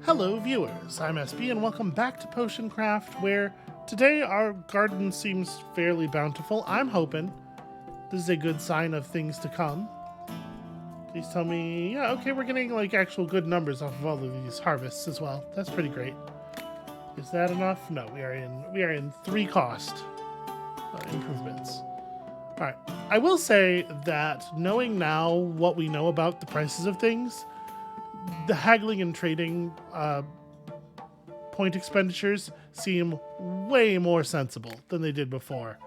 Hello viewers, I'm SB and welcome back to Potion Craft, where today our garden seems fairly bountiful. I'm hoping this is a good sign of things to come. Please tell me, yeah, okay, we're getting like actual good numbers off of all of these harvests as well. That's pretty great. Is that enough? No, we are in 3 cost improvements. All right, I will say that knowing now what we know about the prices of things, the haggling and trading point expenditures seem way more sensible than they did before.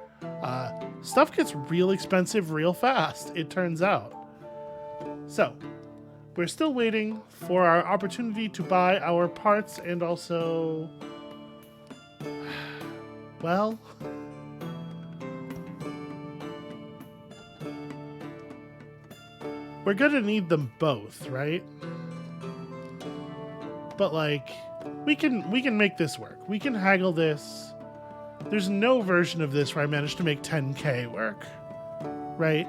Stuff gets real expensive real fast, it turns out. So, we're still waiting for our opportunity to buy our parts and also... well... we're gonna need them both, right? But like, we can make this work. We can haggle this. There's no version of this where I managed to make 10k work, right?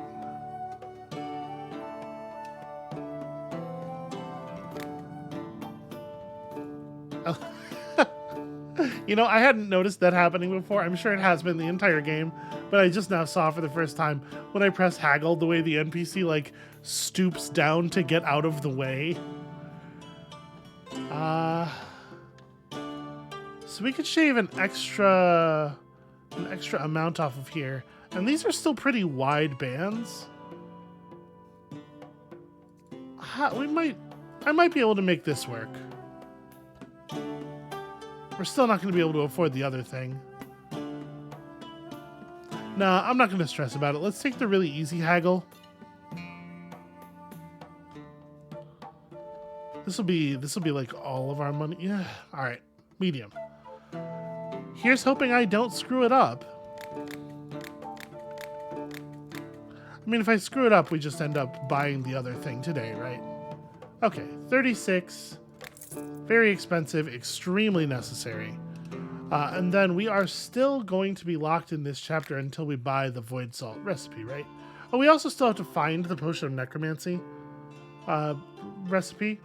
You know, I hadn't noticed that happening before. I'm sure it has been the entire game, but I just now saw for the first time when I press haggle the way the NPC like stoops down to get out of the way. So we could shave an extra amount off of here. And these are still pretty wide bands. I might be able to make this work. We're still not going to be able to afford the other thing. Nah, I'm not going to stress about it. Let's take the really easy haggle. This will be like all of our money. Yeah. All right. Medium. Here's hoping I don't screw it up. I mean, if I screw it up, we just end up buying the other thing today, right? Okay, 36. Very expensive, extremely necessary. And then we are still going to be locked in this chapter until we buy the void salt recipe, right? Oh, we also still have to find the potion of necromancy recipe.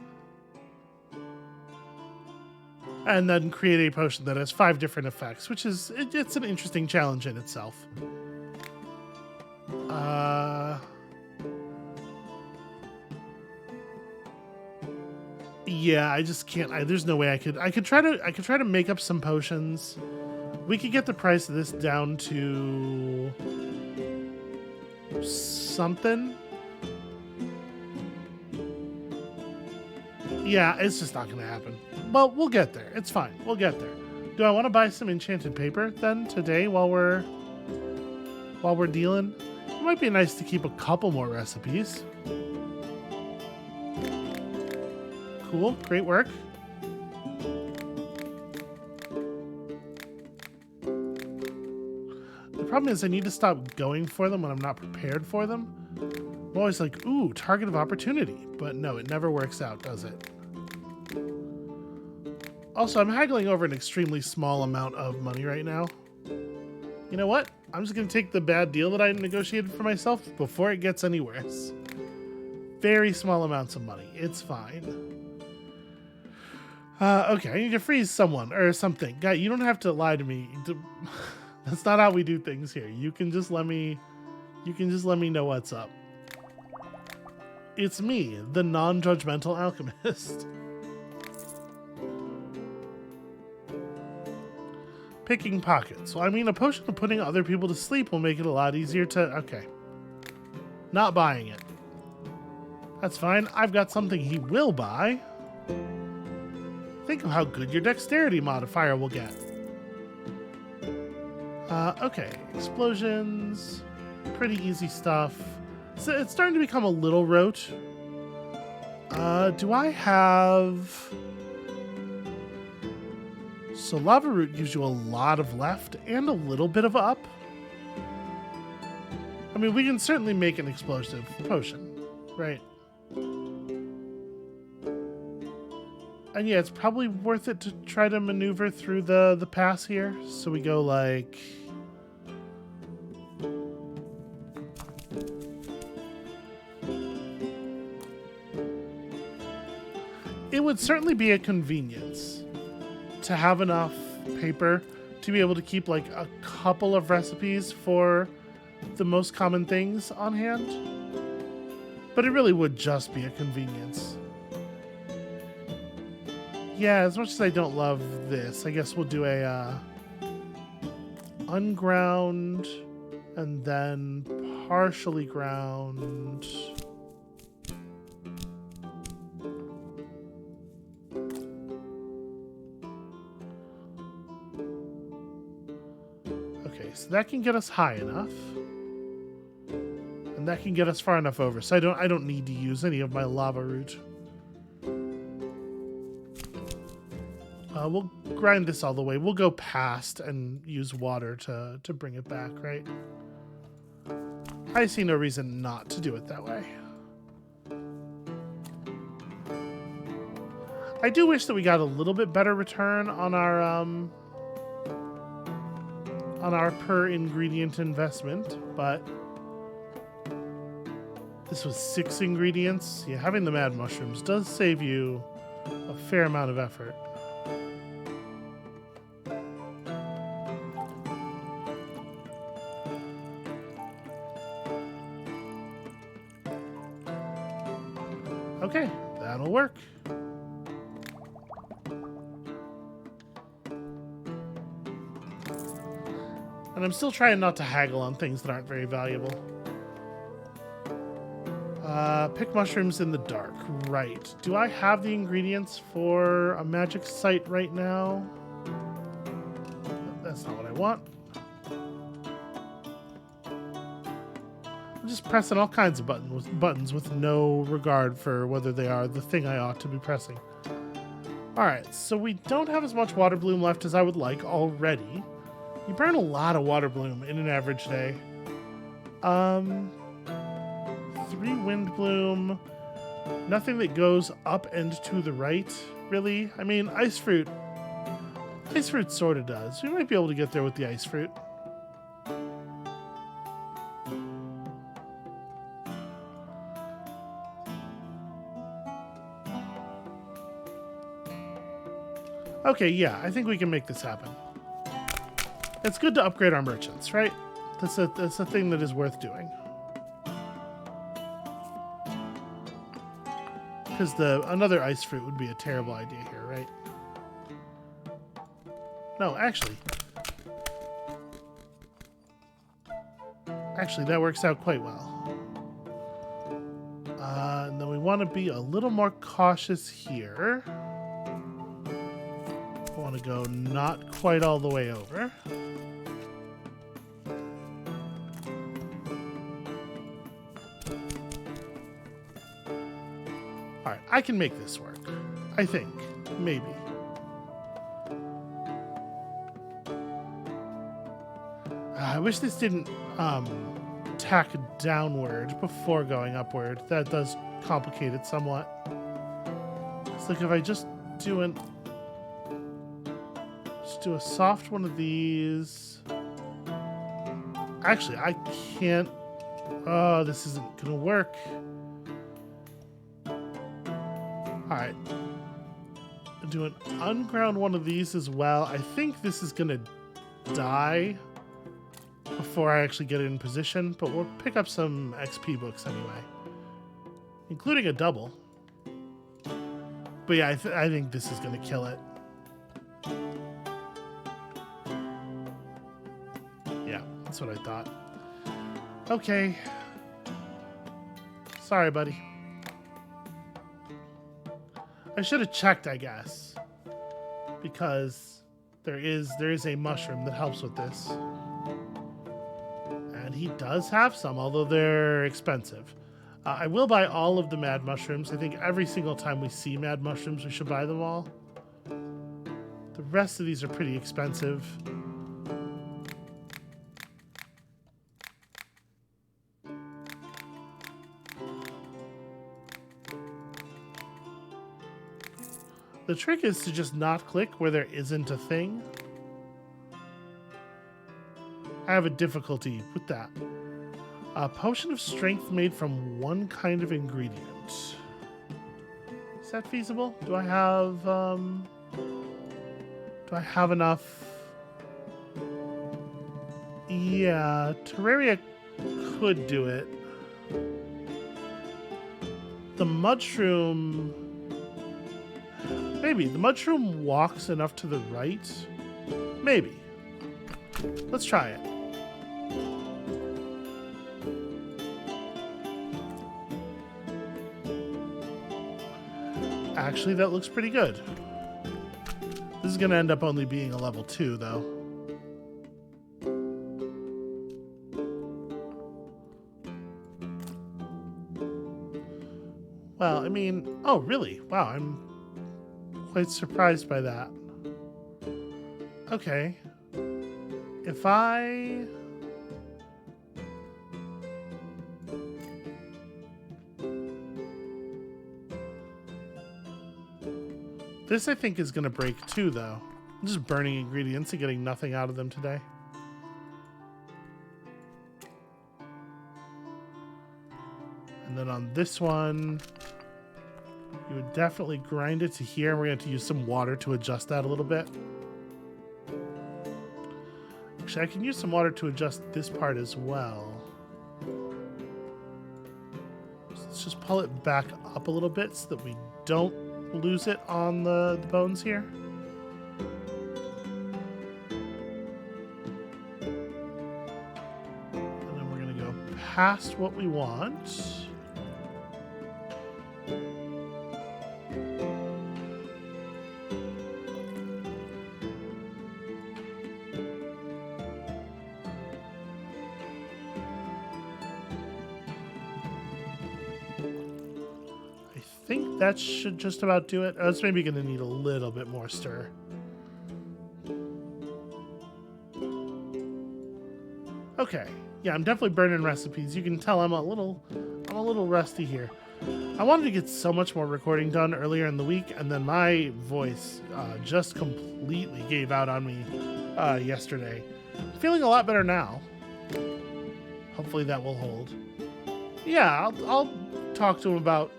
And then create a potion that has 5 different effects, which is, it's an interesting challenge in itself. Yeah, I just can't. There's no way I could try to make up some potions. We could get the price of this down to something. Yeah, it's just not going to happen. Well, we'll get there. It's fine. We'll get there. Do I want to buy some enchanted paper then today while we're dealing? It might be nice to keep a couple more recipes. Cool. Great work. The problem is I need to stop going for them when I'm not prepared for them. I'm always like, ooh, target of opportunity. But no, it never works out, does it? Also, I'm haggling over an extremely small amount of money right now. You know what? I'm just going to take the bad deal that I negotiated for myself before it gets any worse. Very small amounts of money. It's fine. Okay, I need to freeze someone or something. Guy, you don't have to lie to me. That's not how we do things here. You can just let me know what's up. It's me, the non-judgmental alchemist. Picking pockets. Well, I mean, a potion of putting other people to sleep will make it a lot easier to... Okay. Not buying it. That's fine. I've got something he will buy. Think of how good your dexterity modifier will get. Okay. Explosions. Pretty easy stuff. So it's starting to become a little rote. Do I have... So lava root gives you a lot of left and a little bit of up. I mean, we can certainly make an explosive potion, right? And yeah, it's probably worth it to try to maneuver through the pass here. So we go like... would certainly be a convenience to have enough paper to be able to keep like a couple of recipes for the most common things on hand. But it really would just be a convenience. Yeah, as much as I don't love this, I guess we'll do a unground and then partially ground. Okay, so that can get us high enough. And that can get us far enough over, so I don't need to use any of my lava root. We'll grind this all the way. We'll go past and use water to bring it back, right? I see no reason not to do it that way. I do wish that we got a little bit better return on our per ingredient investment, but this was 6 ingredients. Yeah, having the mad mushrooms does save you a fair amount of effort. Okay, that'll work. And I'm still trying not to haggle on things that aren't very valuable. Pick mushrooms in the dark. Right. Do I have the ingredients for a magic site right now? That's not what I want. I'm just pressing all kinds of buttons with no regard for whether they are the thing I ought to be pressing. Alright, so we don't have as much water bloom left as I would like already. You burn a lot of water bloom in an average day. 3 wind bloom. Nothing that goes up and to the right, really. I mean, ice fruit sort of does. We might be able to get there with the ice fruit. Okay, yeah, I think we can make this happen. It's good to upgrade our merchants, right? That's a thing that is worth doing. Because another ice fruit would be a terrible idea here, right? No, actually, that works out quite well. And then we want to be a little more cautious here. I want to go not quite all the way over. Alright, I can make this work. I think. Maybe. I wish this didn't tack downward before going upward. That does complicate it somewhat. It's like if I just do a soft one of these. Actually, I can't. Oh, this isn't gonna work. Alright. Do an unground one of these as well. I think this is gonna die before I actually get it in position, but we'll pick up some XP books anyway. Including a double. But yeah, I think this is gonna kill it. Yeah, that's what I thought. Okay. Sorry, buddy. I should have checked, I guess, because there is a mushroom that helps with this, and he does have some, although they're expensive. I will buy all of the mad mushrooms. I think every single time we see mad mushrooms, we should buy them all. The rest of these are pretty expensive. The trick is to just not click where there isn't a thing. I have a difficulty with that. A potion of strength made from one kind of ingredient. Is that feasible? Do I have enough? Yeah, Terraria could do it. The mushroom... Maybe. The mushroom walks enough to the right. Maybe. Let's try it. Actually, that looks pretty good. This is going to end up only being a level 2, though. Well, I mean... Oh, really? Wow, I'm quite surprised by that. Okay. If I... This, I think, is going to break too, though. I'm just burning ingredients and getting nothing out of them today. And then on this one, you would definitely grind it to here. We're going to have to use some water to adjust that a little bit. Actually, I can use some water to adjust this part as well. So let's just pull it back up a little bit so that we don't lose it on the bones here. And then we're going to go past what we want. I think that should just about do it. It's maybe going to need a little bit more stir. Okay. Yeah, I'm definitely burning recipes. You can tell I'm a little rusty here. I wanted to get so much more recording done earlier in the week, and then my voice just completely gave out on me yesterday. I'm feeling a lot better now. Hopefully that will hold. Yeah, I'll talk to him about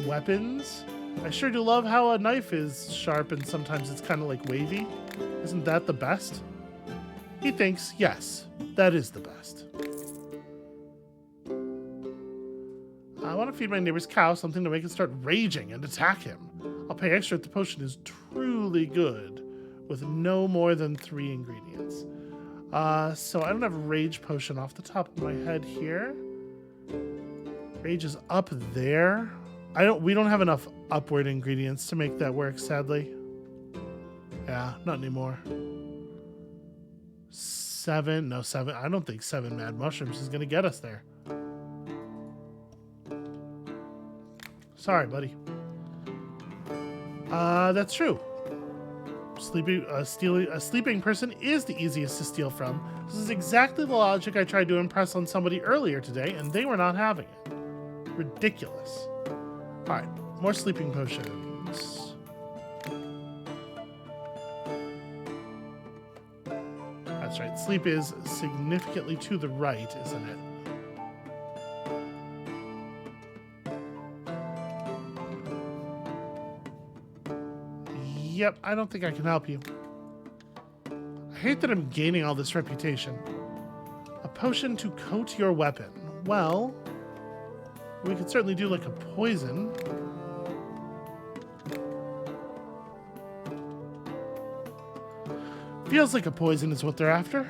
weapons. I sure do love how a knife is sharp and sometimes it's kind of like wavy. Isn't that the best? He thinks, yes, that is the best. I want to feed my neighbor's cow something to make it start raging and attack him. I'll pay extra if the potion is truly good with no more than 3 ingredients. So I don't have a rage potion off the top of my head here. Rage is up there. We don't have enough upward ingredients to make that work, sadly. Yeah, not anymore. 7. I don't think 7 mad mushrooms is going to get us there. Sorry, buddy. That's true. A sleeping person is the easiest to steal from. This is exactly the logic I tried to impress on somebody earlier today, and they were not having it. Ridiculous. Alright, more sleeping potions. That's right, sleep is significantly to the right, isn't it? Yep, I don't think I can help you. I hate that I'm gaining all this reputation. A potion to coat your weapon. Well, we could certainly do like a poison. Feels like a poison is what they're after.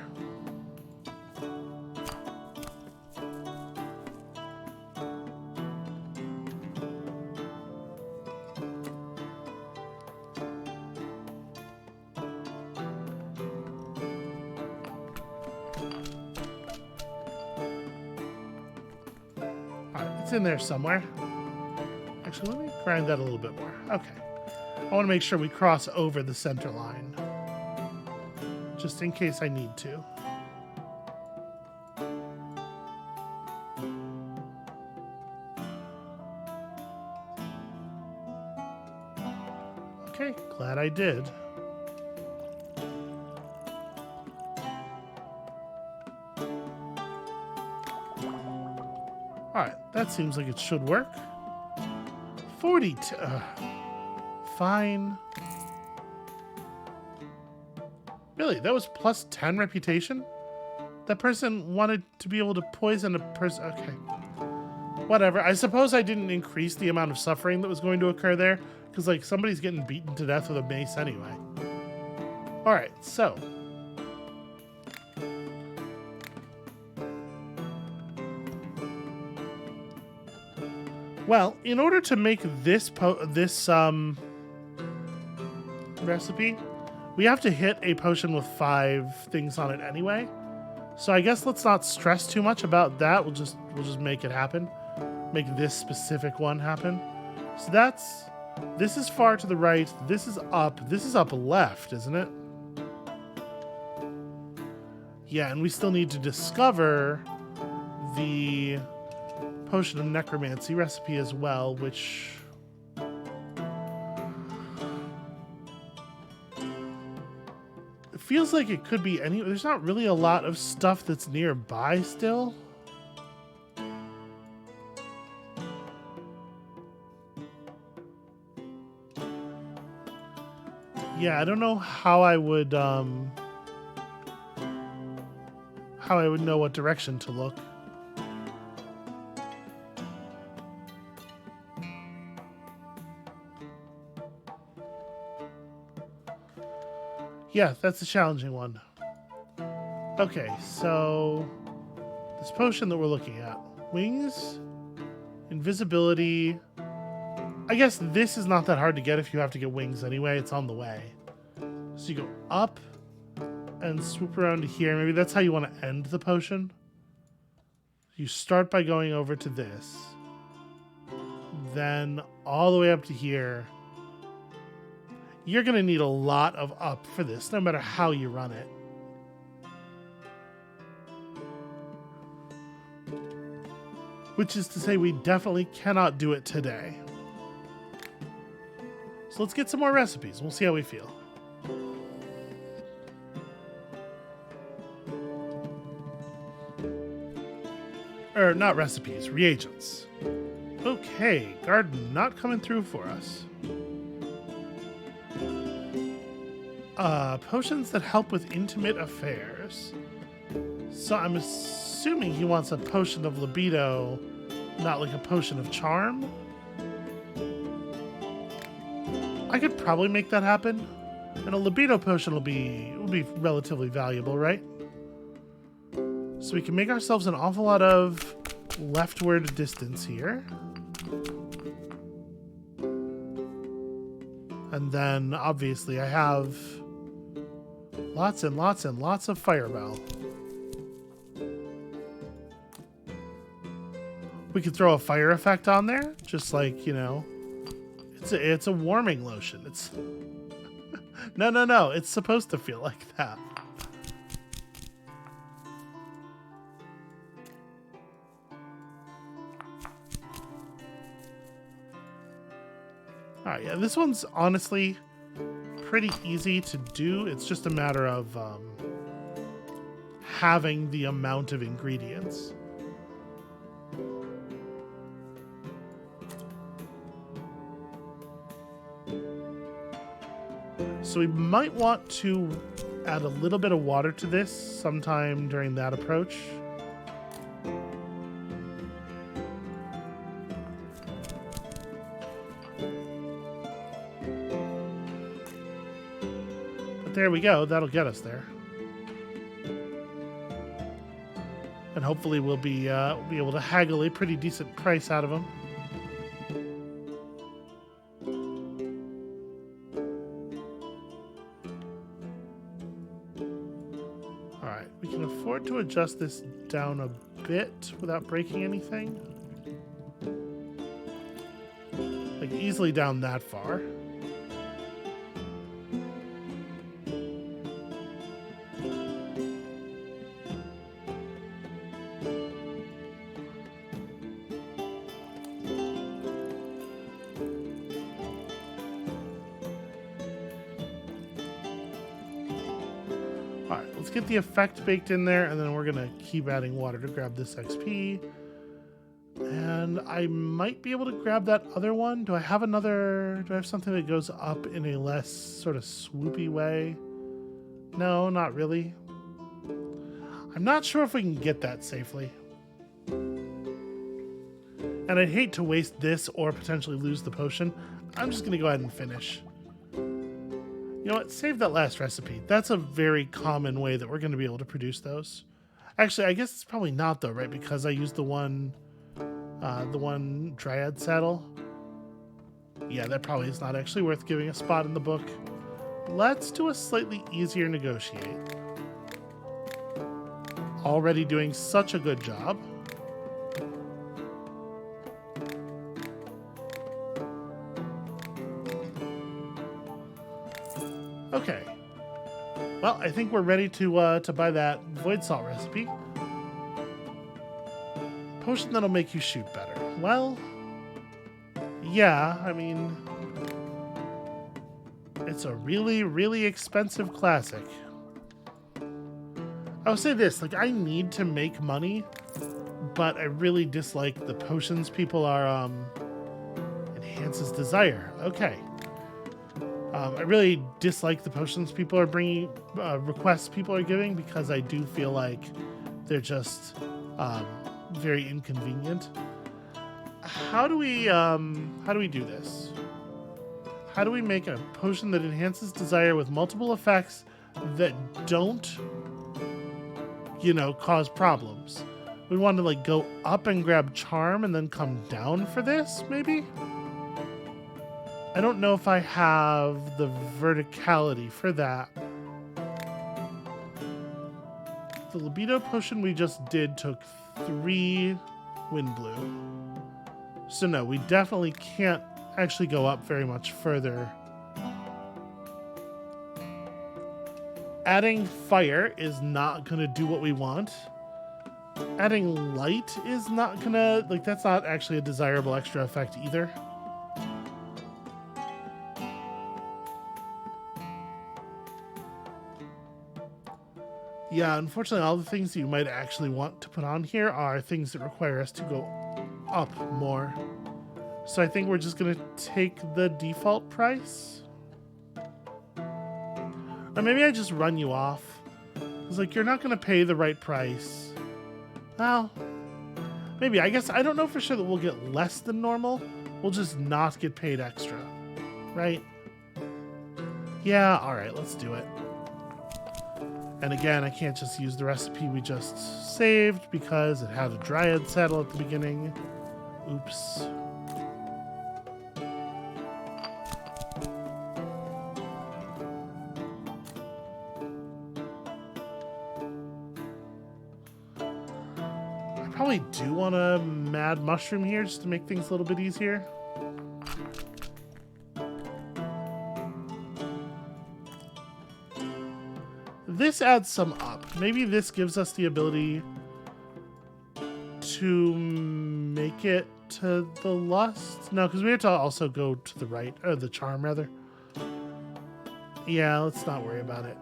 It's in there somewhere. Actually, let me grind that a little bit more. Okay. I want to make sure we cross over the center line. Just in case I need to. Okay, glad I did. Alright, that seems like it should work. 42. Fine. Really, that was plus 10 reputation? That person wanted to be able to poison a person. Okay. Whatever. I suppose I didn't increase the amount of suffering that was going to occur there, because, like, somebody's getting beaten to death with a mace anyway. Alright, so. Well, in order to make this recipe, we have to hit a potion with 5 things on it anyway. So I guess let's not stress too much about that. We'll just make it happen. Make this specific one happen. So this is far to the right. This is up left, isn't it? Yeah, and we still need to discover the potion of necromancy recipe as well, which it feels like it could be any. There's not really a lot of stuff that's nearby still. Yeah, I don't know how I would know what direction to look. Yeah, that's a challenging one. Okay, so this potion that we're looking at. Wings, invisibility. I guess this is not that hard to get if you have to get wings anyway. It's on the way. So you go up and swoop around to here. Maybe that's how you want to end the potion. You start by going over to this. Then all the way up to here. You're going to need a lot of up for this, no matter how you run it. Which is to say we definitely cannot do it today. So let's get some more recipes. We'll see how we feel. Or not recipes, reagents. Okay, garden not coming through for us. Potions that help with intimate affairs. So I'm assuming he wants a potion of libido, not like a potion of charm. I could probably make that happen. And a libido potion will be relatively valuable, right? So we can make ourselves an awful lot of leftward distance here. And then, obviously, I have lots and lots and lots of fireball. We could throw a fire effect on there, just like, you know, it's a warming lotion. It's no, it's supposed to feel like that. Alright, yeah, this one's honestly pretty easy to do. It's just a matter of having the amount of ingredients. So we might want to add a little bit of water to this sometime during that approach. But there we go. That'll get us there. And hopefully we'll be able to haggle a pretty decent price out of them. To adjust this down a bit without breaking anything. Like easily down that far. Alright, let's get the effect baked in there, and then we're going to keep adding water to grab this XP. And I might be able to grab that other one. Do I have something that goes up in a less sort of swoopy way? No, not really. I'm not sure if we can get that safely. And I'd hate to waste this or potentially lose the potion. I'm just going to go ahead and finish. You know what? Save that last recipe. That's a very common way that we're going to be able to produce those. Actually, I guess it's probably not though, right? Because I used the one Dryad saddle. Yeah, that probably is not actually worth giving a spot in the book. Let's do a slightly easier negotiate. Already doing such a good job. Okay. Well, I think we're ready to buy that void salt recipe. Potion that'll make you shoot better. Well, yeah, I mean, it's a really, really expensive classic. I would say this, like, I need to make money, but I really dislike the potions people are, enhances desire. Okay. I really dislike the potions people are bringing, requests people are giving, because I do feel like they're just, very inconvenient. How do we do this? How do we make a potion that enhances desire with multiple effects that don't, you know, cause problems? We want to like go up and grab charm and then come down for this, maybe? I don't know if I have the verticality for that. The libido potion we just did took 3 wind blue. So no, we definitely can't actually go up very much further. Adding fire is not gonna do what we want. Adding light is not gonna, like, that's not actually a desirable extra effect either. Yeah, unfortunately, all the things that you might actually want to put on here are things that require us to go up more. So I think we're just going to take the default price. Or maybe I just run you off. It's like, you're not going to pay the right price. Well, maybe. I guess I don't know for sure that we'll get less than normal. We'll just not get paid extra. Right? Yeah, alright, let's do it. And again, I can't just use the recipe we just saved because it had a Dryad saddle at the beginning. Oops. I probably do want a mad mushroom here just to make things a little bit easier. This adds some up. Maybe this gives us the ability to make it to the lust. No, because we have to also go to the right, or the charm rather. Yeah, let's not worry about it.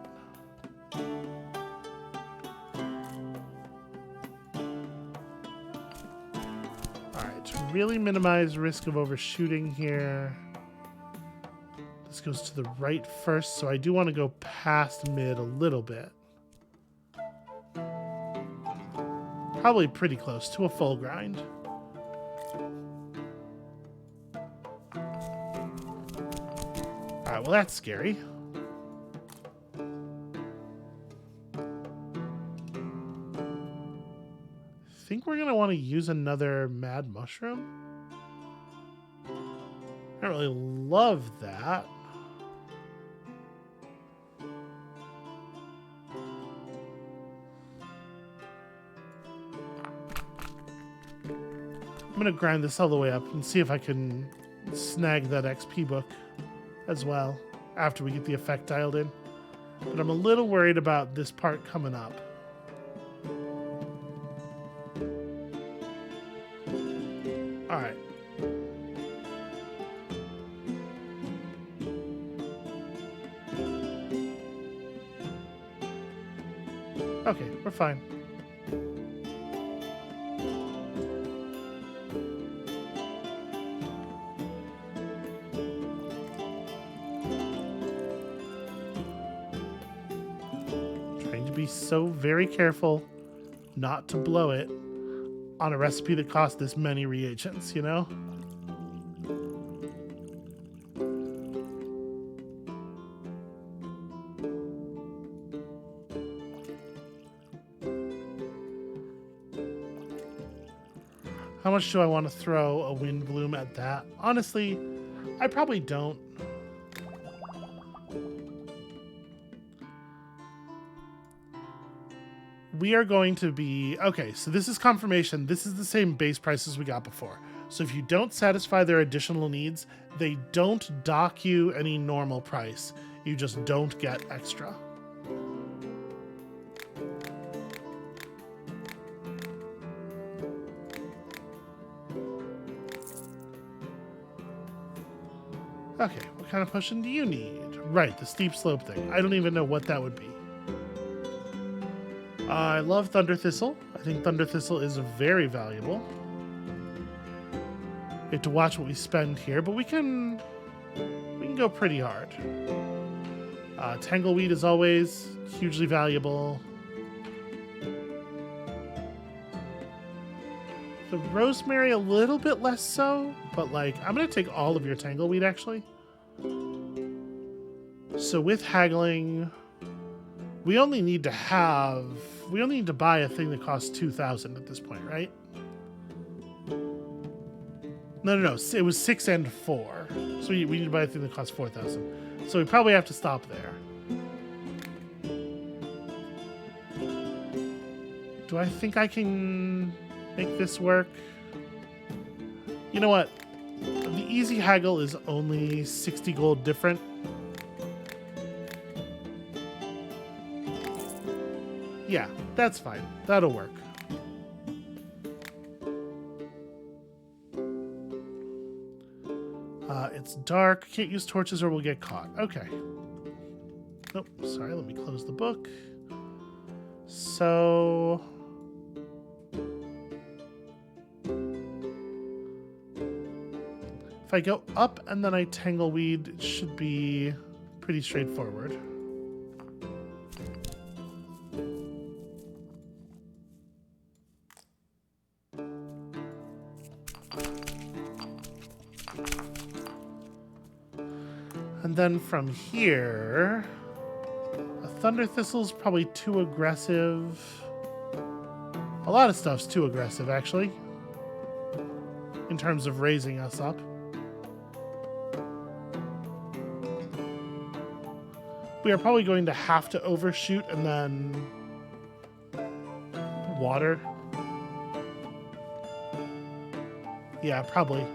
Alright, to really minimize risk of overshooting here. This goes to the right first, so I do want to go past mid a little bit. Probably pretty close to a full grind. Alright, well that's scary. I think we're going to want to use another mad mushroom. I don't really love that. I'm going to grind this all the way up and see if I can snag that XP book as well after we get the effect dialed in. But I'm a little worried about this part coming up. Alright. Okay, we're fine. be so very careful not to blow it on a recipe that costs this many reagents, you know? How much do I want to throw a wind bloom at that? Honestly, I probably don't. We are going to be... Okay, so this is confirmation. This is the same base price as we got before. So if you don't satisfy their additional needs, they don't dock you any normal price. You just don't get extra. Okay, what kind of potion do you need? Right, the steep slope thing. I don't even know what that would be. I love Thunder Thistle. I think Thunder Thistle is very valuable. We have to watch what we spend here, but we can go pretty hard. Tangleweed is always hugely valuable. The rosemary a little bit less so, but like I'm gonna take all of your tangleweed actually. So with haggling, we only need to buy a thing that costs 2,000 at this point, right? No. It was 6 and 4. So we need to buy a thing that costs 4,000. So we probably have to stop there. Do I think I can make this work? You know what? The easy haggle is only 60 gold different. Yeah, that's fine. That'll work. It's dark. Can't use torches or we'll get caught. Okay. Oh, sorry. Let me close the book. So... if I go up and then I tangleweed, it should be pretty straightforward. And then from here, a Thunder Thistle's probably too aggressive. A lot of stuff's too aggressive, actually, in terms of raising us up. We are probably going to have to overshoot and then water. Yeah, probably.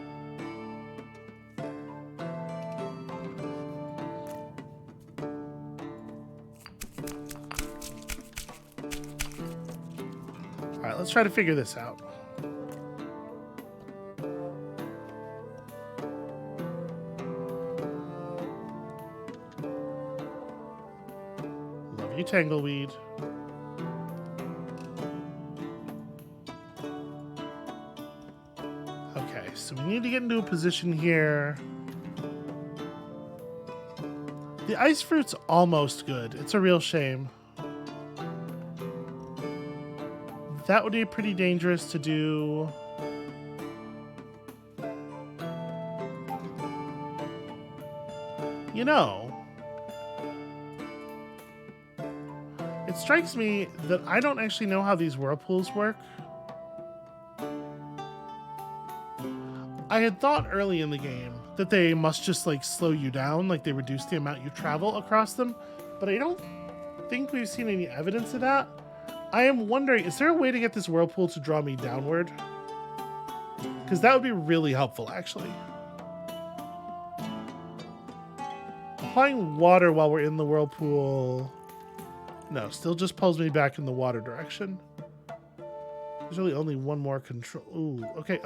All right, let's try to figure this out. Love you, Tangleweed. Okay, so we need to get into a position here. The ice fruit's almost good. It's a real shame. That would be pretty dangerous to do. You know, it strikes me that I don't actually know how these whirlpools work. I had thought early in the game that they must just like slow you down, like they reduce the amount you travel across them, but I don't think we've seen any evidence of that. I am wondering, is there a way to get this whirlpool to draw me downward? Because that would be really helpful, actually. Applying water while we're in the whirlpool... no, still just pulls me back in the water direction. There's really only one more control... ooh, okay.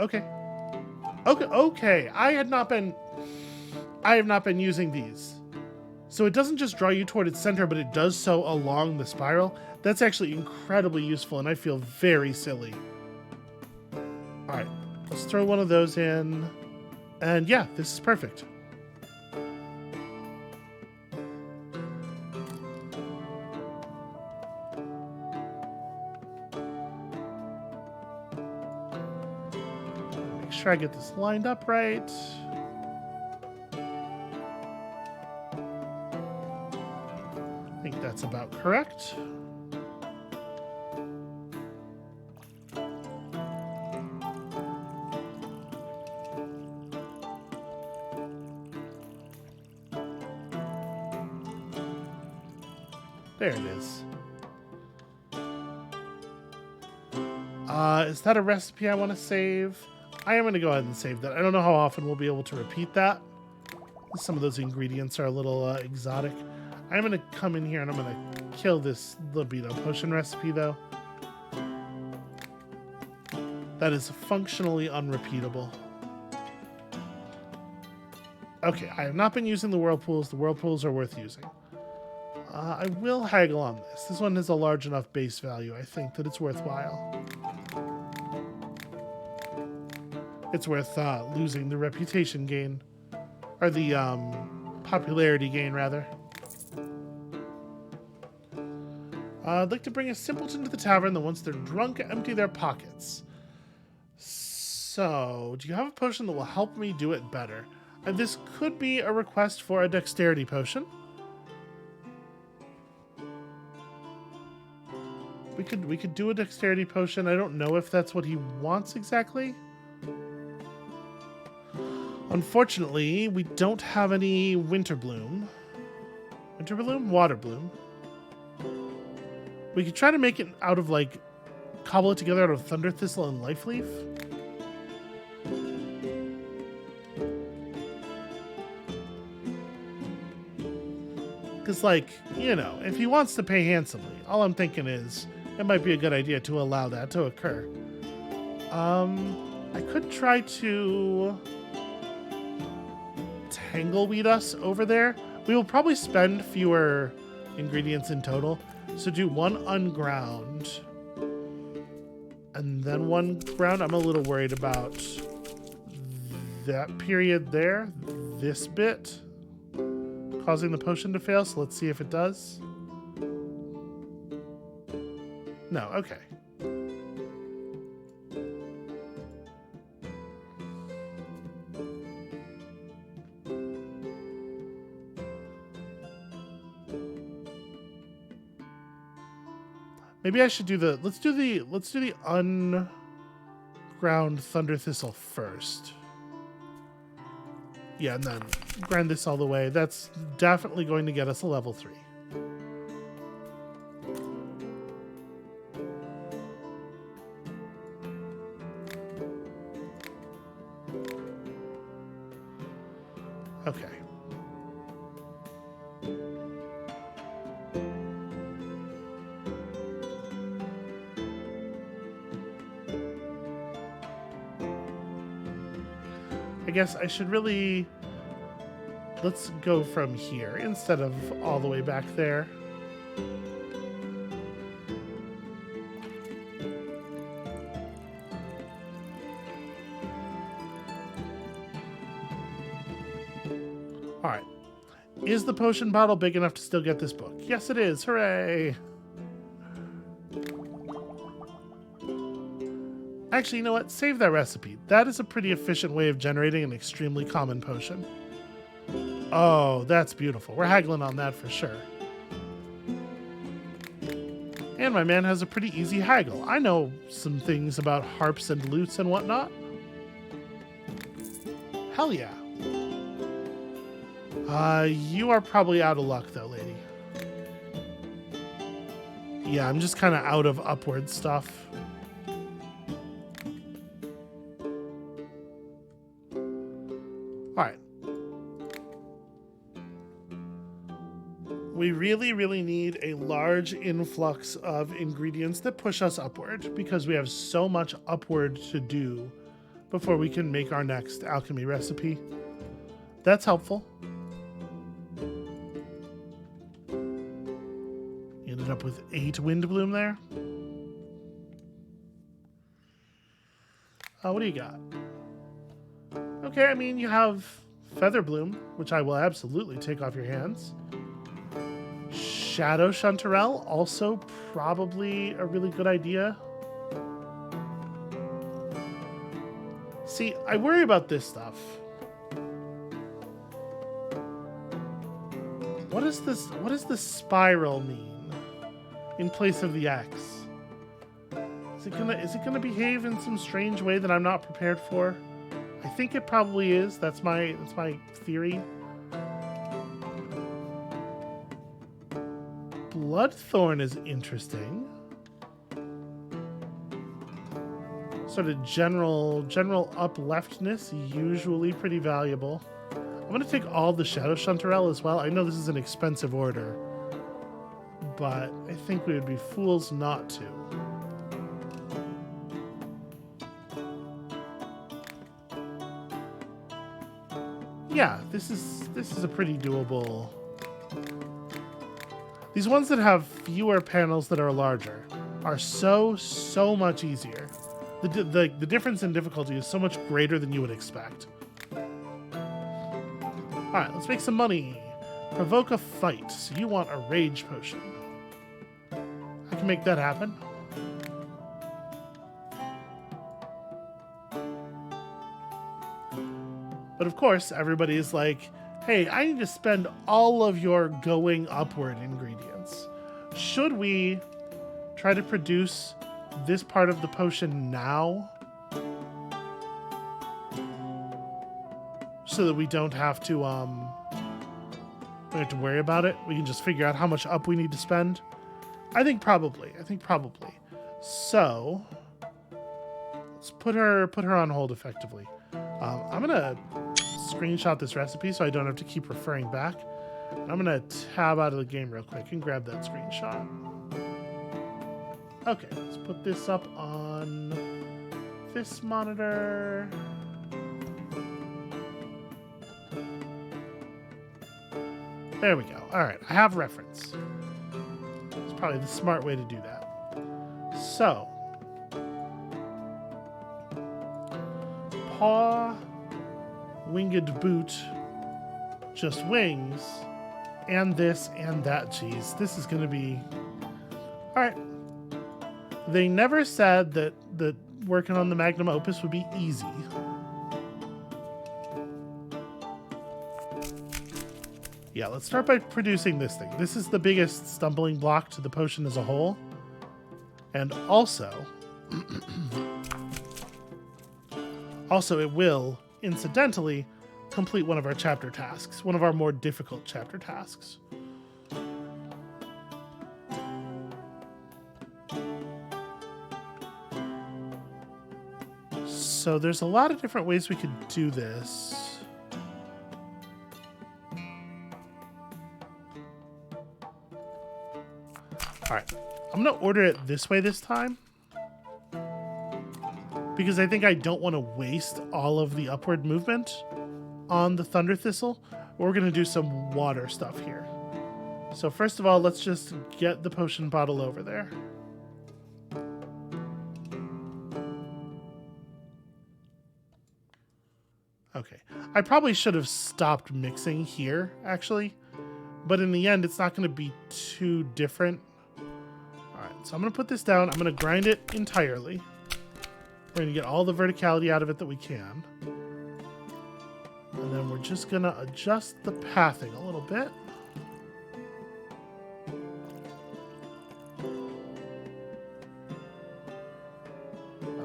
I have not been using these. So it doesn't just draw you toward its center, but it does so along the spiral. That's actually incredibly useful, and I feel very silly. All right, let's throw one of those in. And yeah, this is perfect. sure I get this lined up right. I think that's about correct. There it is. Is that a recipe I want to save? I am going to go ahead and save that. I don't know how often we'll be able to repeat that. Some of those ingredients are a little exotic. I'm going to come in here and I'm going to kill this libido potion recipe, though. That is functionally unrepeatable. Okay, I have not been using the whirlpools. The whirlpools are worth using. I will haggle on this. This one has a large enough base value, I think, that it's worthwhile. It's worth losing the reputation gain. Or the popularity gain, rather. I'd like to bring a simpleton to the tavern that once they're drunk, empty their pockets. So, do you have a potion that will help me do it better? This could be a request for a dexterity potion. We could do a dexterity potion. I don't know if that's what he wants exactly. Unfortunately, we don't have any winter bloom. Winter bloom? Water bloom. We could try to make it out of, like, cobble it together out of thunder thistle and life leaf. Because, like, you know, if he wants to pay handsomely, all I'm thinking is it might be a good idea to allow that to occur. I could try to tangleweed us over there. We will probably spend fewer ingredients in total. So do one unground and then one ground. I'm a little worried about that period there, this bit, causing the potion to fail. So let's see if it does. No, okay. Maybe I should do the let's do the unground thunder thistle first. Yeah, and then grind this all the way. That's definitely going to get us a level 3. Okay. I guess I should really... Let's go from here instead of all the way back there. Alright. Is the potion bottle big enough to still get this book? Yes, it is. Hooray! Actually, you know what? Save that recipe. That is a pretty efficient way of generating an extremely common potion. Oh, that's beautiful. We're haggling on that for sure. And my man has a pretty easy haggle. I know some things about harps and lutes and whatnot. Hell yeah. You are probably out of luck though, lady. Yeah, I'm just kind of out of upward stuff. Alright. We really, really need a large influx of ingredients that push us upward because we have so much upward to do before we can make our next alchemy recipe. That's helpful. Ended up with 8 wind bloom there. What do you got? Okay, I mean, you have feather bloom, which I will absolutely take off your hands. Shadow chanterelle, also probably a really good idea. See, I worry about this stuff. What is this? What does the spiral mean in place of the X? Is it gonna behave in some strange way that I'm not prepared for? I think it probably is. That's my theory. Bloodthorn is interesting. Sort of general up leftness, usually pretty valuable. I'm gonna take all the Shadow Chanterelle as well. I know this is an expensive order, but I think we would be fools not to. Yeah, this is a pretty doable. These ones that have fewer panels that are larger are so much easier. The difference in difficulty is so much greater than you would expect. Alright, let's make some money. Provoke a fight. So you want a rage potion. I can make that happen. But of course, everybody is like, hey, I need to spend all of your going upward ingredients. Should we try to produce this part of the potion now? So that we don't have to worry about it. We can just figure out how much up we need to spend. I think probably. So let's put her on hold effectively. I'm gonna screenshot this recipe so I don't have to keep referring back. I'm gonna tab out of the game real quick and grab that screenshot. Okay, let's put this up on this monitor. There we go. All right, I have reference. It's probably the smart way to do that. So, paw, winged boot, just wings, and this and that. Geez, this is going to be... All right. They never said that working on the magnum opus would be easy. Yeah, let's start by producing this thing. This is the biggest stumbling block to the potion as a whole. And also... also, it will, incidentally, complete one of our chapter tasks. One of our more difficult chapter tasks. So there's a lot of different ways we could do this. Alright, I'm going to order it this way this time. Because I think I don't want to waste all of the upward movement on the Thunder Thistle. We're going to do some water stuff here. So first of all, let's just get the potion bottle over there. Okay, I probably should have stopped mixing here, actually. But in the end, it's not going to be too different. Alright, so I'm going to put this down. I'm going to grind it entirely. We're going to get all the verticality out of it that we can. And then we're just going to adjust the pathing a little bit.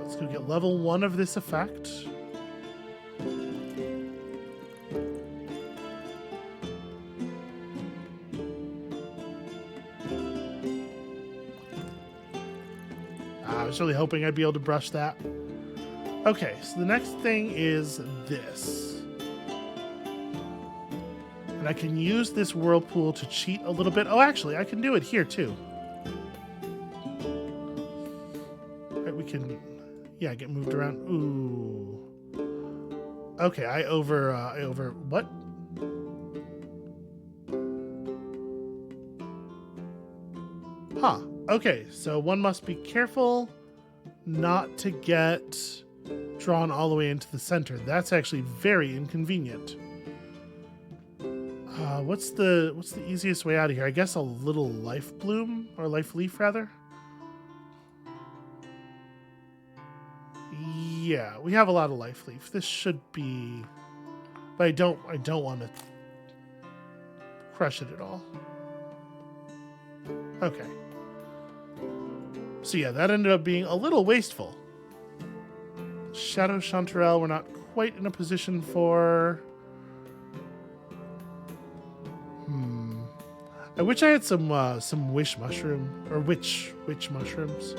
Let's go get level 1 of this effect. I was really hoping I'd be able to brush that. Okay, so the next thing is this. And I can use this whirlpool to cheat a little bit. Oh, actually, I can do it here too. Right, we can, yeah, get moved around. Ooh. Okay, I over, what? Huh. Okay, so one must be careful not to get drawn all the way into the center. That's actually very inconvenient. What's the easiest way out of here? I guess a little life bloom, or life leaf rather. Yeah, we have a lot of life leaf. This should be, but I don't want to crush it at all. Okay. So yeah, that ended up being a little wasteful. Shadow Chanterelle, we're not quite in a position for. I wish I had some wish mushroom or witch mushrooms.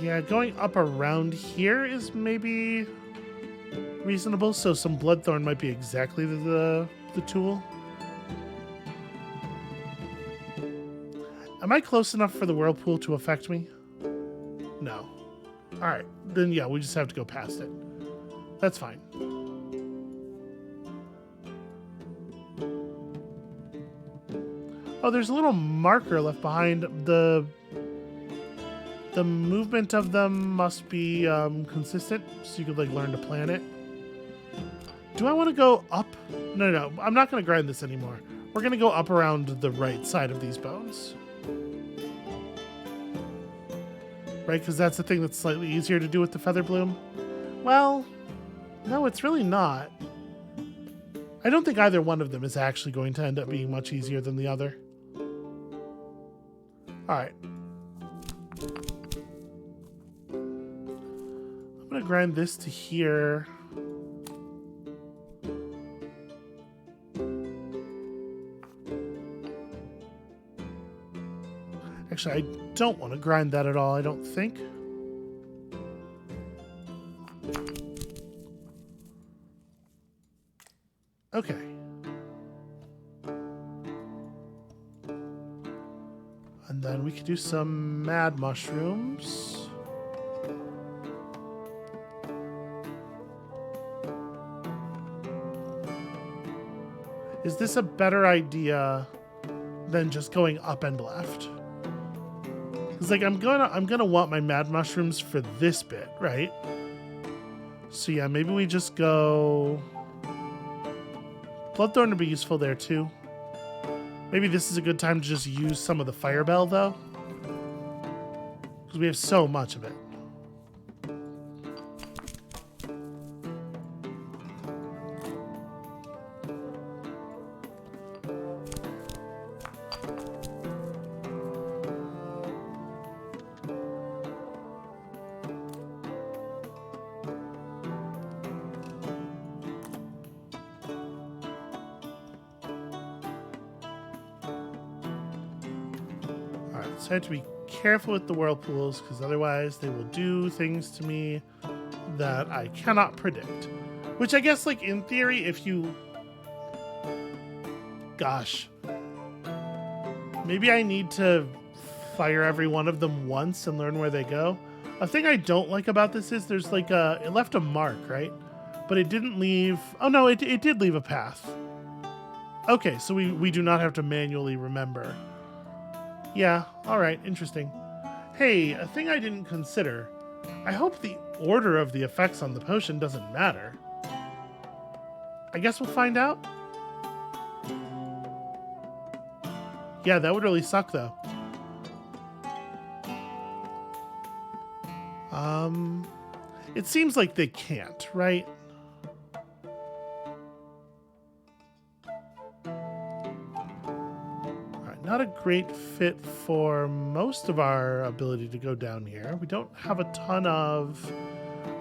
Yeah, going up around here is maybe reasonable. So some Bloodthorn might be exactly the tool. Am I close enough for the whirlpool to affect me? No. All right, then yeah, we just have to go past it. That's fine. Oh, there's a little marker left behind. The movement of them must be consistent, so you could like learn to plan it. Do I want to go up? No, I'm not going to grind this anymore. We're going to go up around the right side of these bones. Right, because that's the thing that's slightly easier to do with the feather bloom. Well, no, it's really not. I don't think either one of them is actually going to end up being much easier than the other. All right. I'm going to grind this to here. Actually, I don't want to grind that at all, I don't think. Okay. And then we could do some mad mushrooms. Is this a better idea than just going up and left? Because like I'm gonna want my mad mushrooms for this bit, right? So yeah, maybe we just go. Bloodthorn would be useful there too. Maybe this is a good time to just use some of the fire bell though, because we have so much of it. So I have to be careful with the whirlpools because otherwise they will do things to me that I cannot predict. Which I guess, like, in theory, if you... Gosh. Maybe I need to fire every one of them once and learn where they go. A thing I don't like about this is there's like a... It left a mark, right? But it didn't leave... Oh, no, it did leave a path. Okay, so we do not have to manually remember. Yeah, alright, interesting. Hey, a thing I didn't consider. I hope the order of the effects on the potion doesn't matter. I guess we'll find out. Yeah, that would really suck though. It seems like they can't, right? Not a great fit for most of our ability to go down here. We don't have a ton of...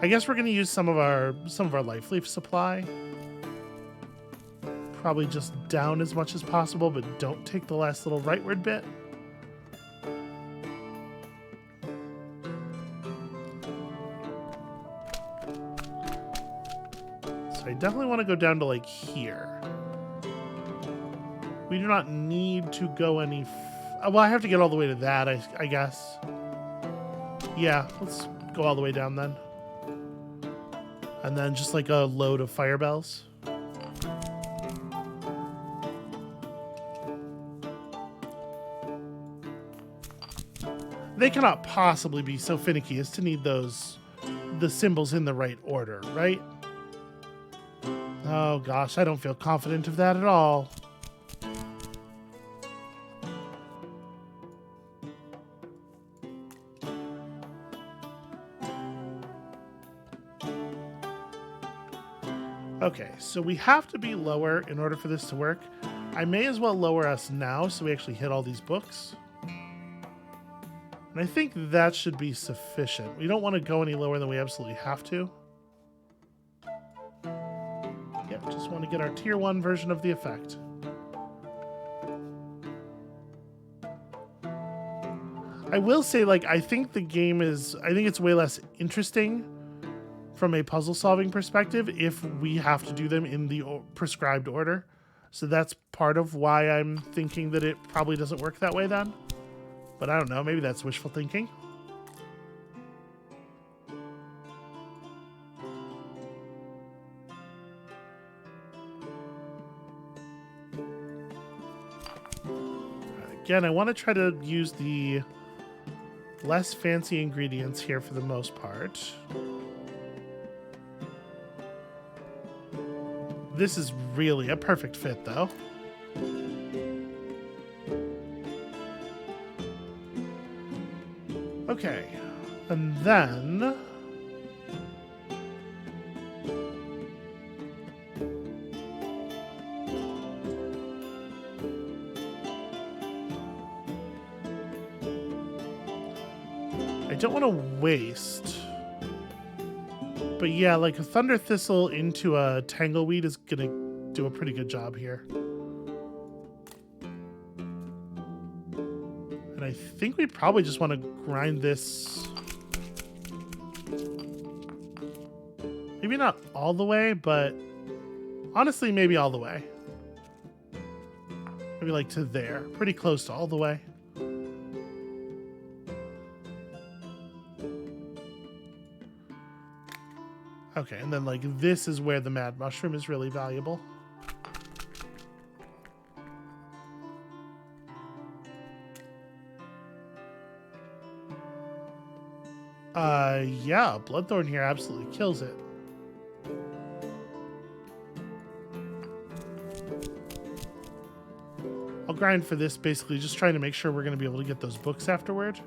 I guess we're going to use some of our life leaf supply. Probably just down as much as possible, but don't take the last little rightward bit. So I definitely want to go down to like here. We do not need to go any... well, I have to get all the way to that, I guess. Yeah, let's go all the way down then. And then just like a load of fire bells. They cannot possibly be so finicky as to need the symbols in the right order, right? Oh gosh, I don't feel confident of that at all. Okay, so we have to be lower in order for this to work. I may as well lower us now so we actually hit all these books. And I think that should be sufficient. We don't want to go any lower than we absolutely have to. Yep, just want to get our tier 1 version of the effect. I will say, like, I think it's way less interesting from a puzzle solving perspective if we have to do them in the prescribed order. So that's part of why I'm thinking that it probably doesn't work that way then. But I don't know, maybe that's wishful thinking. Again, I want to try to use the less fancy ingredients here for the most part. This is really a perfect fit, though. Okay, and then... I don't want to waste... But yeah, like a thunder thistle into a tangleweed is gonna do a pretty good job here. And I think we probably just want to grind this. Maybe not all the way, but honestly, maybe all the way. Maybe like to there, pretty close to all the way. Okay, and then like this is where the mad mushroom is really valuable. Yeah, Bloodthorn here absolutely kills it. I'll grind for this, basically just trying to make sure we're going to be able to get those books afterward.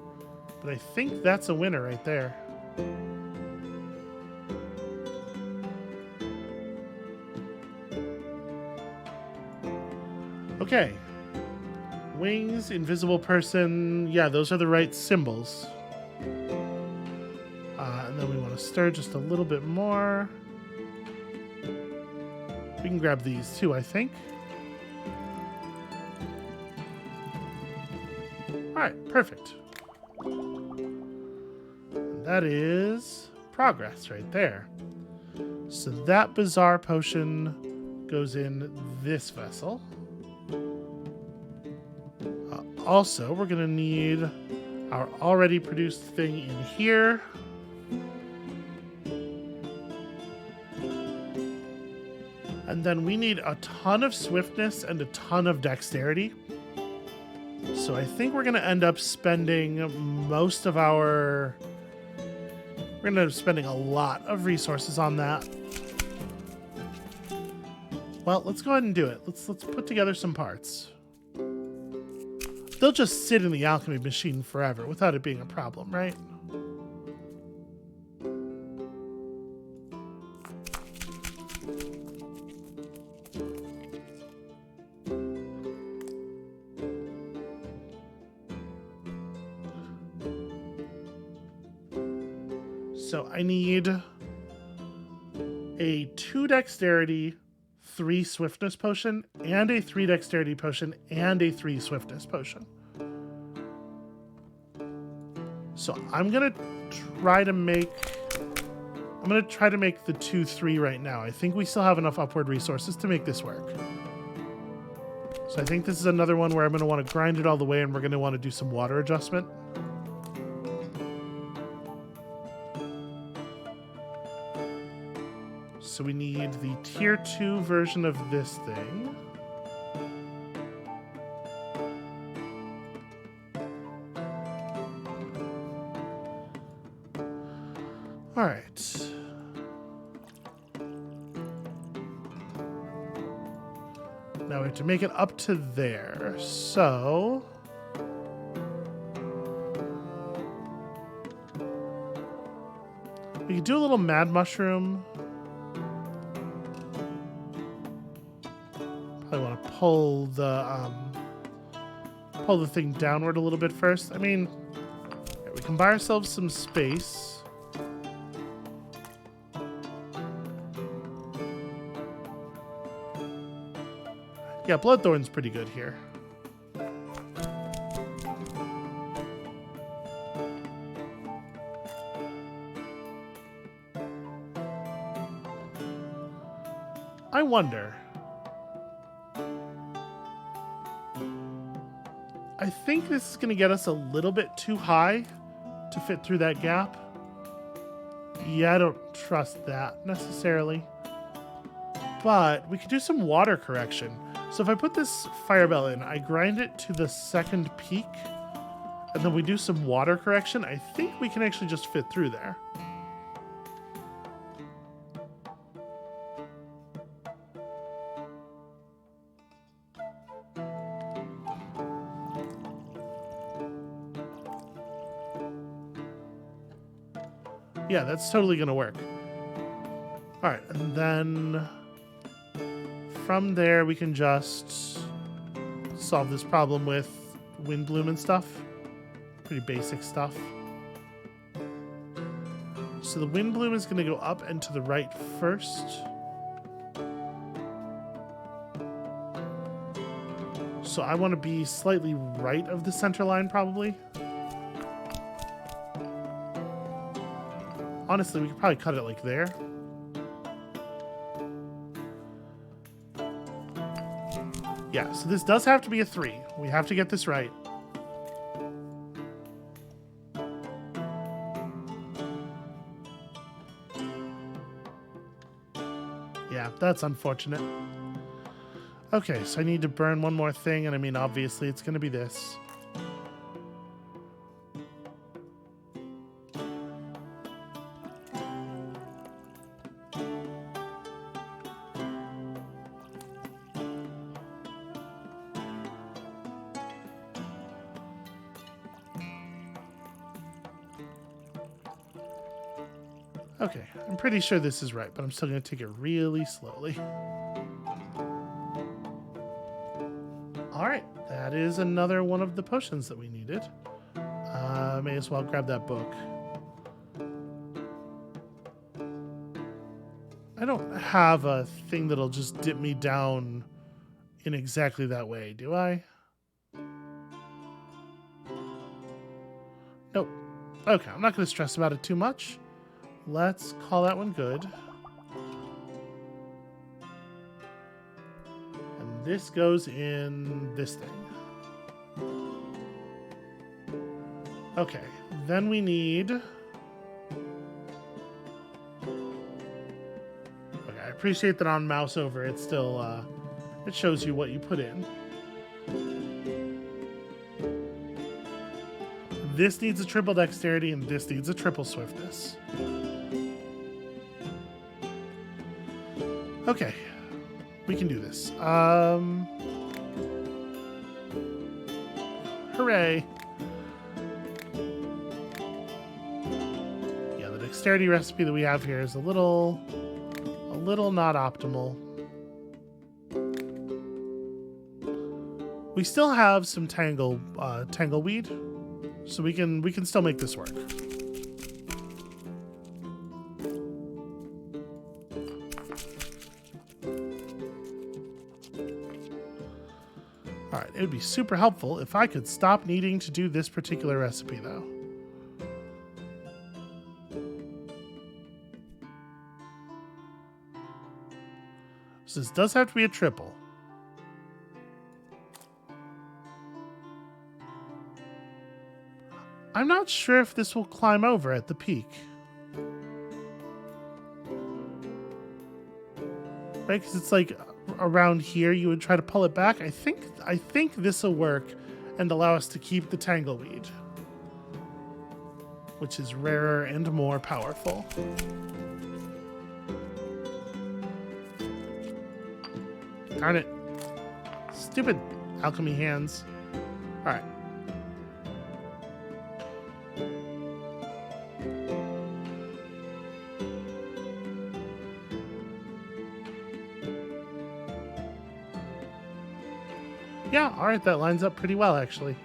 But I think that's a winner right there. Okay. Wings, invisible person. Yeah, those are the right symbols. And then we want to stir just a little bit more. We can grab these too, I think. Alright, perfect. And that is progress right there. So that bizarre potion goes in this vessel. Also, we're going to need our already produced thing in here. And then we need a ton of swiftness and a ton of dexterity. So I think we're going to end up spending most of our... We're going to end up spending a lot of resources on that. Well, let's go ahead and do it. Let's put together some parts. They'll just sit in the alchemy machine forever without it being a problem, right? So I need a 2 dexterity, 3 swiftness potion, and a 3 dexterity potion, and a 3 swiftness potion. So I'm gonna try to make the 2-3 right now. I think we still have enough upward resources to make this work. So I think this is another one where I'm gonna want to grind it all the way, and we're gonna want to do some water adjustment. So we need the tier 2 version of this thing. All right. we have to make it up to there. So we could do a little mad mushroom. Probably want to pull the thing downward a little bit first. I mean, we can buy ourselves some space. Yeah, Bloodthorn's pretty good here. I wonder. I think this is going to get us a little bit too high to fit through that gap. Yeah, I don't trust that necessarily. But we could do some water correction. So if I put this fire bell in, I grind it to the second peak, and then we do some water correction, I think we can actually just fit through there. Yeah, that's totally going to work. All right, and then from there we can just solve this problem with wind bloom and stuff. Pretty basic stuff. So the wind bloom is going to go up and to the right first. So I want to be slightly right of the center line probably. Honestly, we could probably cut it like there. Yeah, so this does have to be a 3. We have to get this right. Yeah, that's unfortunate. Okay, so I need to burn one more thing, and I mean, obviously, it's going to be this. Okay, I'm pretty sure this is right, but I'm still going to take it really slowly. Alright, that is another one of the potions that we needed. May as well grab that book. I don't have a thing that'll just dip me down in exactly that way, do I? Nope. Okay, I'm not going to stress about it too much. Let's call that one good. And this goes in this thing. Okay, then we need... Okay, I appreciate that on mouse over, it still, it shows you what you put in. This needs a triple dexterity, and this needs a triple swiftness. Okay, we can do this. Hooray. Yeah, the dexterity recipe that we have here is a little not optimal. We still have some tangleweed, so we can still make this work. Alright, it would be super helpful if I could stop needing to do this particular recipe, though. So this does have to be a triple. I'm not sure if this will climb over at the peak. Right, because it's like around here you would try to pull it back. I think this will work and allow us to keep the tangleweed, which is rarer and more powerful. Darn it. Stupid alchemy hands. All right. Yeah, all right, that lines up pretty well, actually.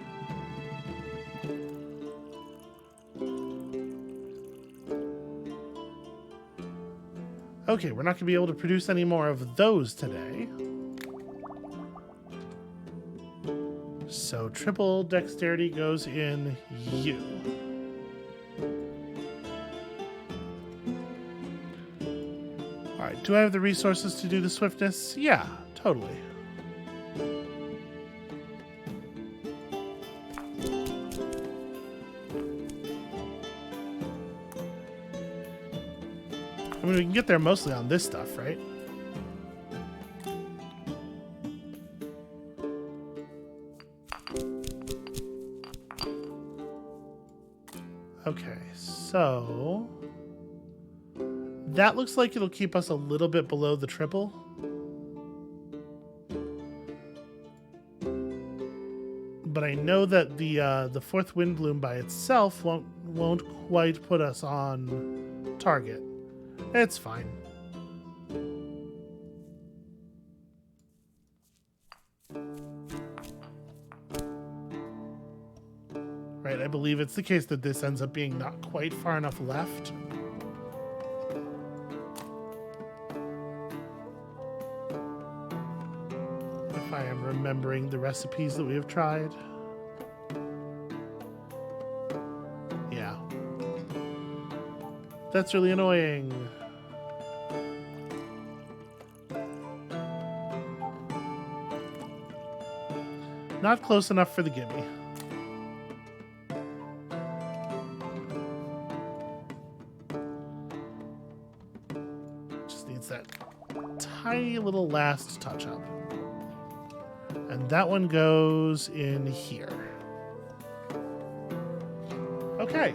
Okay, we're not going to be able to produce any more of those today. So triple dexterity goes in you. All right, do I have the resources to do the swiftness? Yeah, totally. I mean, we can get there mostly on this stuff, right? Okay, so that looks like it'll keep us a little bit below the triple. But I know that the fourth wind bloom by itself won't quite put us on target. It's fine. Right, I believe it's the case that this ends up being not quite far enough left. If I am remembering the recipes that we have tried. Yeah. That's really annoying. Not close enough for the gimme. Just needs that tiny little last touch up. And that one goes in here. Okay.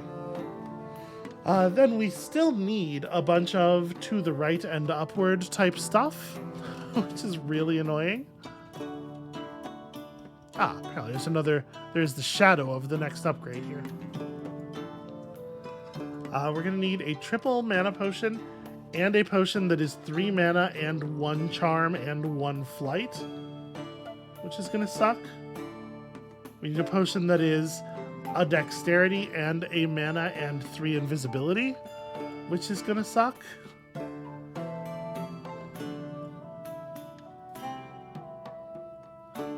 Then we still need a bunch of to the right and upward type stuff, which is really annoying. Ah, apparently there's the shadow of the next upgrade here. We're gonna need a triple mana potion and a potion that is 3 mana and 1 charm and 1 flight, which is gonna suck. We need a potion that is a dexterity and a mana and 3 invisibility, which is gonna suck.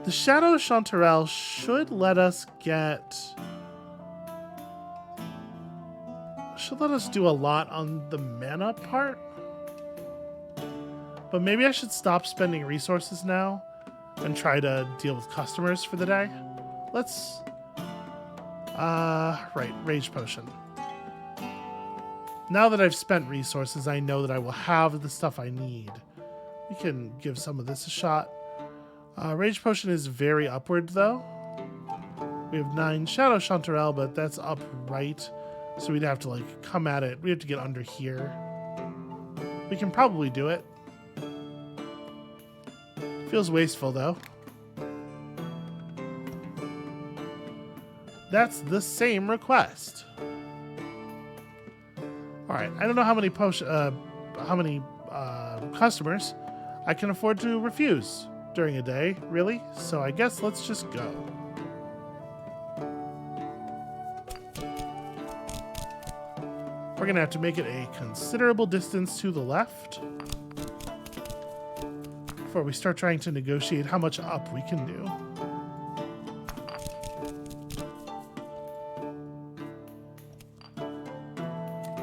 The Shadow Chanterelle should let us do a lot on the mana part. But maybe I should stop spending resources now and try to deal with customers for the day. Let's right, Rage Potion. Now that I've spent resources, I know that I will have the stuff I need. We can give some of this a shot. Rage Potion is very upward, though. We have 9 Shadow Chanterelle, but that's up right. So we'd have to, like, come at it. We have to get under here. We can probably do it. Feels wasteful, though. That's the same request. All right, I don't know how many customers I can afford to refuse during a day, really. So I guess let's just go. We're gonna have to make it a considerable distance to the left before we start trying to negotiate how much up we can do.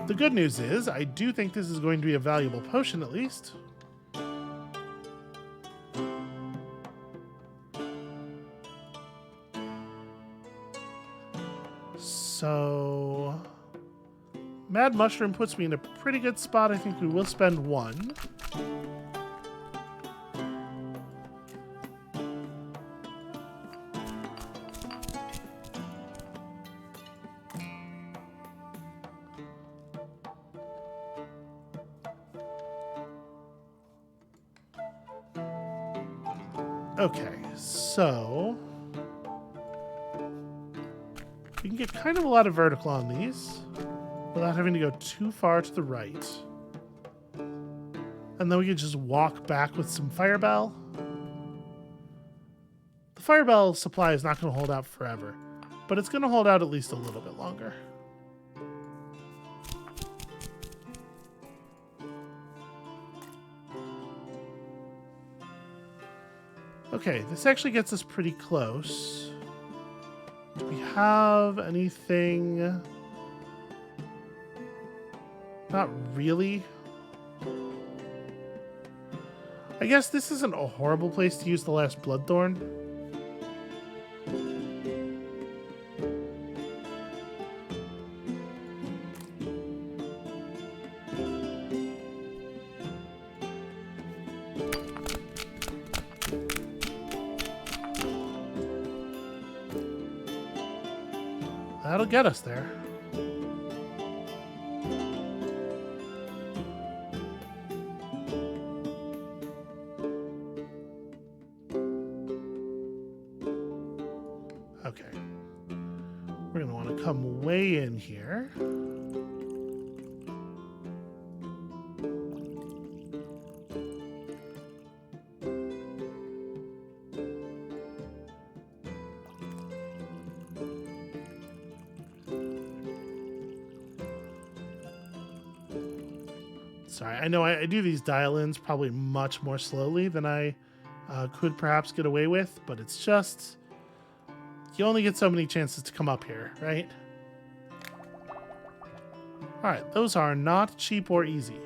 The good news is, I do think this is going to be a valuable potion, at least. So, Mad Mushroom puts me in a pretty good spot. I think we will spend 1. Okay, so we can get kind of a lot of vertical on these without having to go too far to the right. And then we could just walk back with some firebell. The firebell supply is not going to hold out forever, but it's going to hold out at least a little bit longer. Okay, this actually gets us pretty close. Do we have anything? Not really. I guess this isn't a horrible place to use the last Bloodthorn. That'll get us there. Okay. We're going to want to come way in here. Sorry, I know I do these dial-ins probably much more slowly than I could perhaps get away with, but it's just, you only get so many chances to come up here, right? Alright, those are not cheap or easy.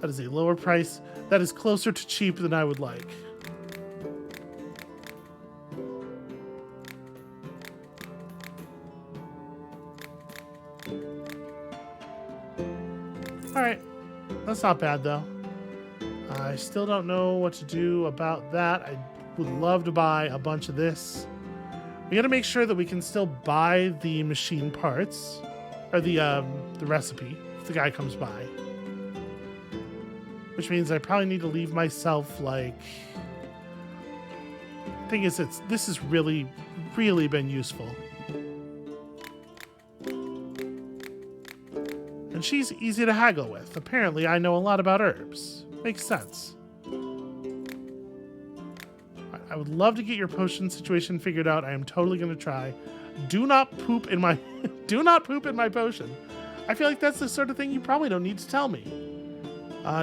That is a lower price. That is closer to cheap than I would like. Alright, that's not bad though. I still don't know what to do about that. I would love to buy a bunch of this. We gotta make sure that we can still buy the machine parts, or the recipe, if the guy comes by. Which means I probably need to leave myself, like... Thing is, this has really, really been useful. And she's easy to haggle with. Apparently, I know a lot about herbs. Makes sense. I would love to get your potion situation figured out. I am totally going to try. Do not poop in my do not poop in my potion. I feel like that's the sort of thing you probably don't need to tell me.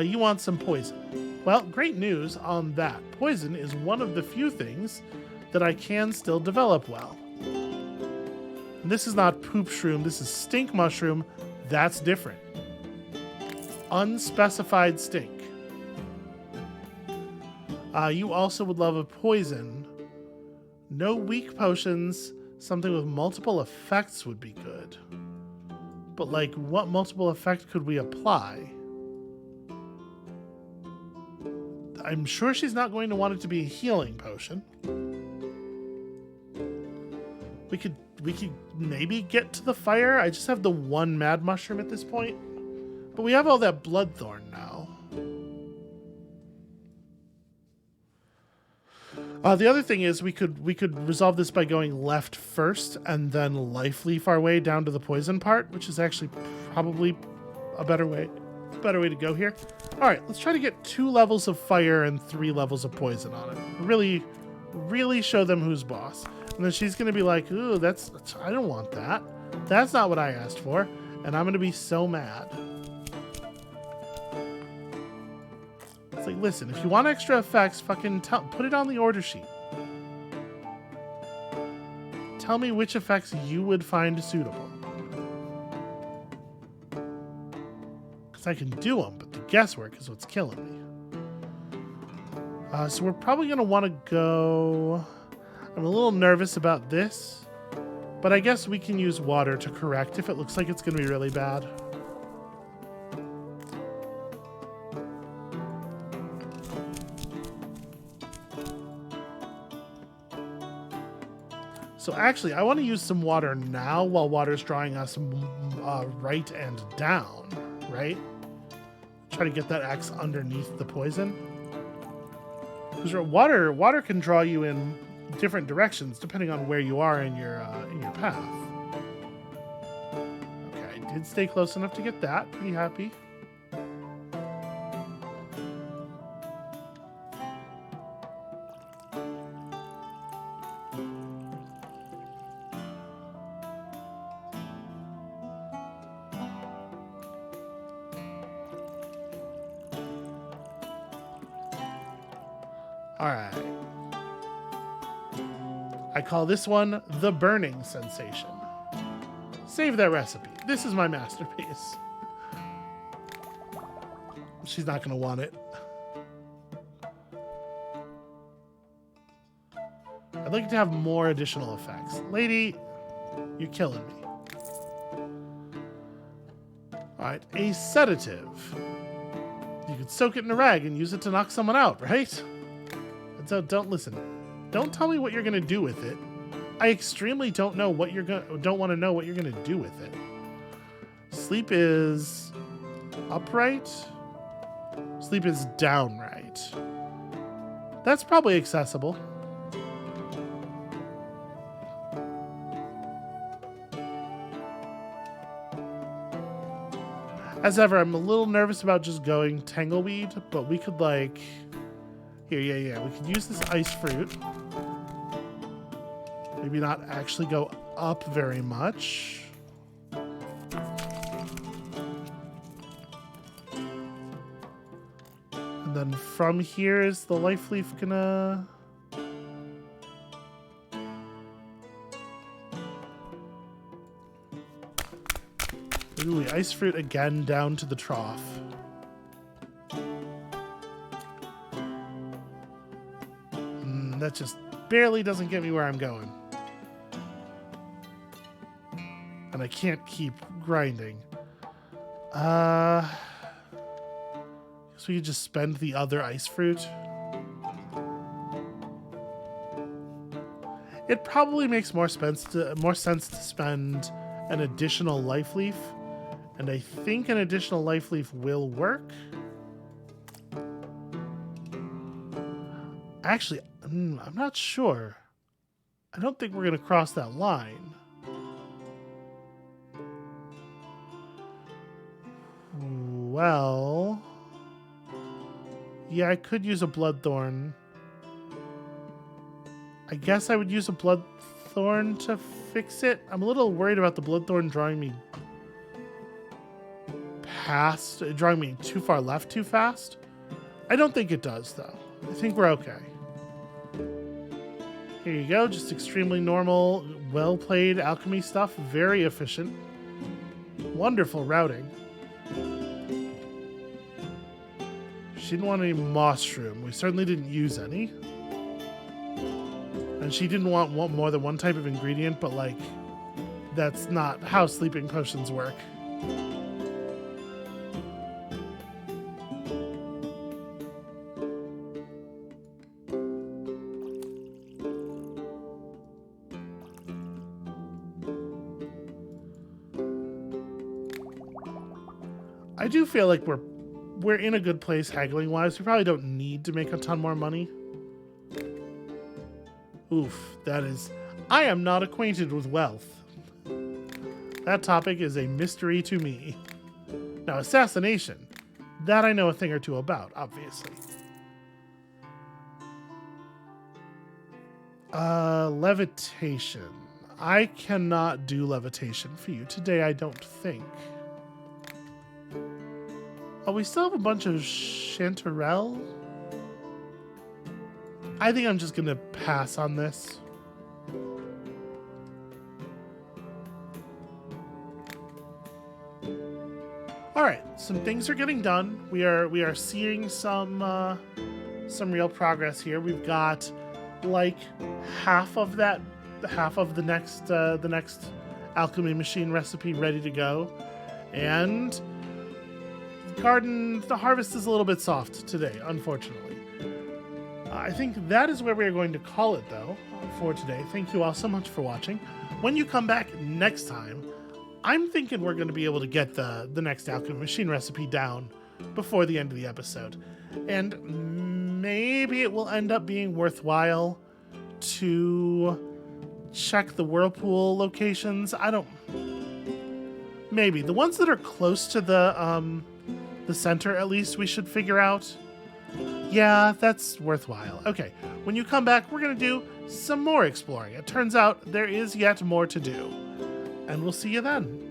You want some poison. Well, great news on that. Poison is one of the few things that I can still develop well. And this is not poop shroom. This is stink mushroom. That's different. Unspecified stink. You also would love a poison. No weak potions. Something with multiple effects would be good. But like, what multiple effect could we apply? I'm sure she's not going to want it to be a healing potion. We could maybe get to the fire. I just have the one mad mushroom at this point. But we have all that bloodthorn now. The other thing is we could resolve this by going left first and then life leaf our way down to the poison part, which is actually probably a better way to go here. All right, let's try to get 2 levels of fire and 3 levels of poison on it. Really, really show them who's boss. And then she's gonna be like, "Ooh, I don't want that. That's not what I asked for," and I'm gonna be so mad. It's like, listen, if you want extra effects, fucking put it on the order sheet. Tell me which effects you would find suitable. Because I can do them, but the guesswork is what's killing me. So we're probably going to want to go... I'm a little nervous about this, but I guess we can use water to correct if it looks like it's going to be really bad. So actually, I want to use some water now while water's drawing us right and down, right? Try to get that X underneath the poison. Because water can draw you in different directions depending on where you are in your path. Okay, I did stay close enough to get that. Pretty happy. All right. I call this one the burning sensation. Save that recipe. This is my masterpiece. She's not going to want it. I'd like to have more additional effects. Lady, you're killing me. All right, a sedative. You could soak it in a rag and use it to knock someone out, right? So don't listen. Don't tell me what you're gonna do with it. I extremely don't want to know what you're gonna do with it. Sleep is upright. Sleep is downright. That's probably accessible. As ever, I'm a little nervous about just going Tangleweed, but we could like... Here, yeah. We could use this ice fruit. Maybe not actually go up very much. And then from here is the life leaf gonna... Ooh, we ice fruit again down to the trough. That just barely doesn't get me where I'm going. And I can't keep grinding. Guess we could just spend the other ice fruit. It probably makes more sense to spend an additional life leaf. And I think an additional life leaf will work. Actually, I'm not sure. I don't think we're going to cross that line. Well... Yeah, I could use a bloodthorn. I guess I would use a bloodthorn to fix it. I'm a little worried about the bloodthorn drawing me too far left too fast. I don't think it does, though. I think we're okay. Here you go, just extremely normal, well-played alchemy stuff. Very efficient. Wonderful routing. She didn't want any mushroom. We certainly didn't use any. And she didn't want more than one type of ingredient, but like, that's not how sleeping potions work. I do feel like we're in a good place haggling wise. We probably don't need to make a ton more money. Oof, that is... I am not acquainted with wealth. That topic is a mystery to me. Now, assassination. That I know a thing or two about, obviously. Levitation. I cannot do levitation for you today, I don't think. Oh, we still have a bunch of chanterelle. I think I'm just gonna pass on this. All right, some things are getting done. We are seeing some real progress here. We've got like half of the next alchemy machine recipe ready to go, and the harvest is a little bit soft today, unfortunately. I think that is where we are going to call it, though, for today. Thank you all so much for watching. When you come back next time, I'm thinking we're going to be able to get the next alchemy machine recipe down before the end of the episode. And maybe it will end up being worthwhile to check the whirlpool locations. I don't... Maybe. The ones that are close to the center, at least, we should figure out. Yeah, that's worthwhile. Okay, when you come back, we're going to do some more exploring. It turns out there is yet more to do. And we'll see you then.